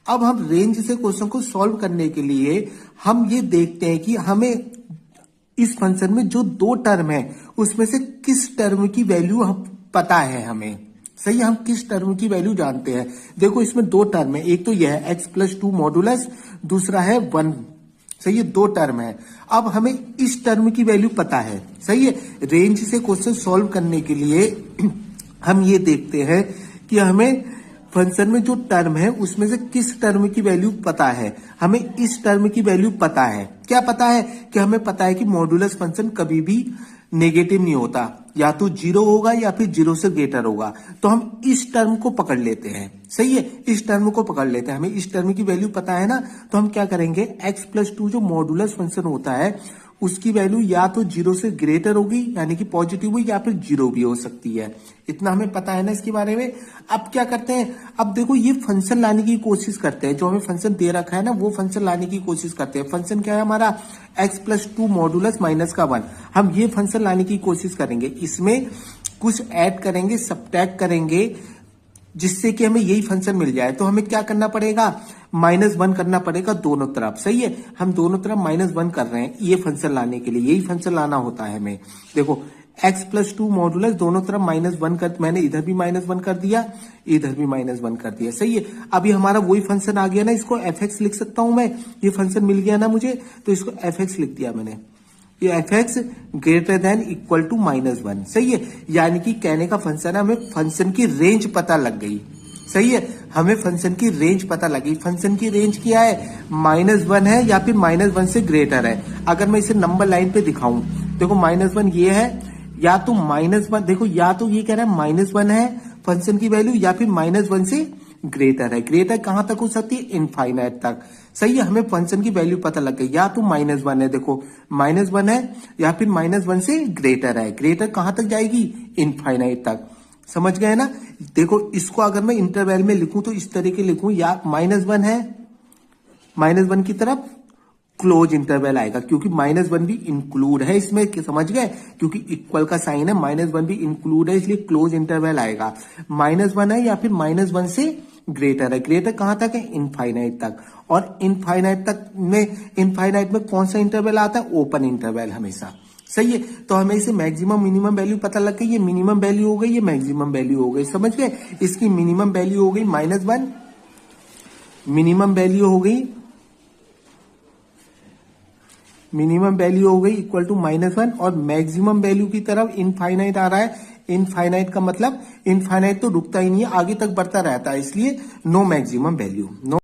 अब हम रेंज से क्वेश्चन को सॉल्व करने के लिए हम ये देखते हैं कि हमें इस फंक्शन में जो दो टर्म है उसमें से किस टर्म की वैल्यू हम पता है हमें। सही, हम किस टर्म की वैल्यू जानते हैं। देखो इसमें दो टर्म है, एक तो यह है x+2 मॉडुलस, दूसरा है 1। सही है, दो टर्म है। अब हमें इस टर्म की वैल्यू पता है। सही है, रेंज से क्वेश्चन सॉल्व करने के लिए हम ये देखते हैं कि हमें फंक्शन में जो टर्म है उसमें से किस टर्म की वैल्यू पता है। हमें इस टर्म की वैल्यू पता है। क्या पता है? कि हमें पता है कि मॉडुलस फंक्शन कभी भी नेगेटिव नहीं होता, या तो 0 होगा या फिर 0 से ग्रेटर होगा। तो हम इस टर्म को पकड़ लेते हैं। सही है, इस टर्म को पकड़ लेते हैं। हमें इस टर्म की वैल्यू पता है ना, तो हम क्या करेंगे, x+2 जो मॉडुलस फंक्शन होता है उसकी वैल्यू या तो 0 से ग्रेटर होगी यानी कि पॉजिटिव हुई, या फिर 0 भी हो सकती है। इतना हमें पता है ना इसके बारे में। अब क्या करते हैं, अब देखो ये फंक्शन लाने की कोशिश करते हैं। जो हमें फंक्शन दे रखा है ना वो फंक्शन लाने की कोशिश करते हैं। फंक्शन क्या है हमारा, x+2 मॉडुलस -1। हम ये फंक्शन लाने की कोशिश करेंगे, इसमें कुछ ऐड करेंगे, सब्ट्रैक्ट करेंगे, जिससे कि हमें यही फंक्शन मिल जाए। तो हमें क्या करना पड़ेगा, -1 करना पड़ेगा दोनों तरफ। सही है, हम दोनों तरफ -1 कर रहे हैं ये फंक्शन लाने के लिए। यही फंक्शन लाना होता है हमें। देखो x+2 मॉडुलस दोनों तरफ -1 कर, मैंने इधर भी -1 कर दिया, इधर भी -1 कर दिया। सही है, अभी हमारा वही फंक्शन आ गया ना, इसको fx लिख सकता हूं मैं। ये फंक्शन मिल गया ना मुझे, तो इसको fx लिख दिया मैंने। ये fx greater than equal to -1। सही है, यानी कि कहने का फंक्शन है हमें फंक्शन की रेंज पता लग गई। सही है, हमें फंक्शन की रेंज पता लगी। फंक्शन की रेंज क्या है, -1 है या फिर -1 से ग्रेटर है। अगर मैं इसे नंबर लाइन पे दिखाऊं, देखो -1 ये है, या तो -1, देखो या तो ये कह रहा है -1 है फंक्शन की वैल्यू, या फिर -1 से ग्रेटर है। ग्रेटर कहां तक हो सकती है, इनफाइनाइट तक। सही है, हमें फंक्शन की वैल्यू पता लग गई, या तो -1 है, देखो -1 है, या फिर -1 से ग्रेटर है। ग्रेटर कहां तक जाएगी, इनफाइनाइट तक। समझ गए ना। देखो इसको अगर मैं इंटरवल में लिखूं तो इस तरीके लिखूं, या -1 है, -1 की तरफ क्लोज इंटरवल आएगा, क्योंकि -1 भी इंक्लूड है इसमें। समझ गए, क्योंकि इक्वल का साइन है, -1 भी इंक्लूड है, इसलिए क्लोज इंटरवल आएगा। -1 है या फिर -1 से ग्रेटर है। ग्रेटर कहां तक है, इनफाइनाइट तक। और इनफाइनाइट में कौन सा इंटरवल आता है, ओपन इंटरवल हमेशा। सही है, तो हमें इसे मैक्सिमम मिनिमम वैल्यू पता लग गई। ये मिनिमम वैल्यू हो गई, ये मैक्सिमम वैल्यू हो गई। समझ गए, इसकी मिनिमम वैल्यू हो गई -1, मिनिमम वैल्यू हो गई, मिनिमम वैल्यू हो गई इक्वल टू -1, और मैक्सिमम वैल्यू की तरफ इनफाइनाइट आ रहा है। इनफाइनाइट का मतलब इनफाइनाइट तो रुकता ही नहीं है, आगे तक बढ़ता रहता है, इसलिए नो मैक्सिमम वैल्यू। नो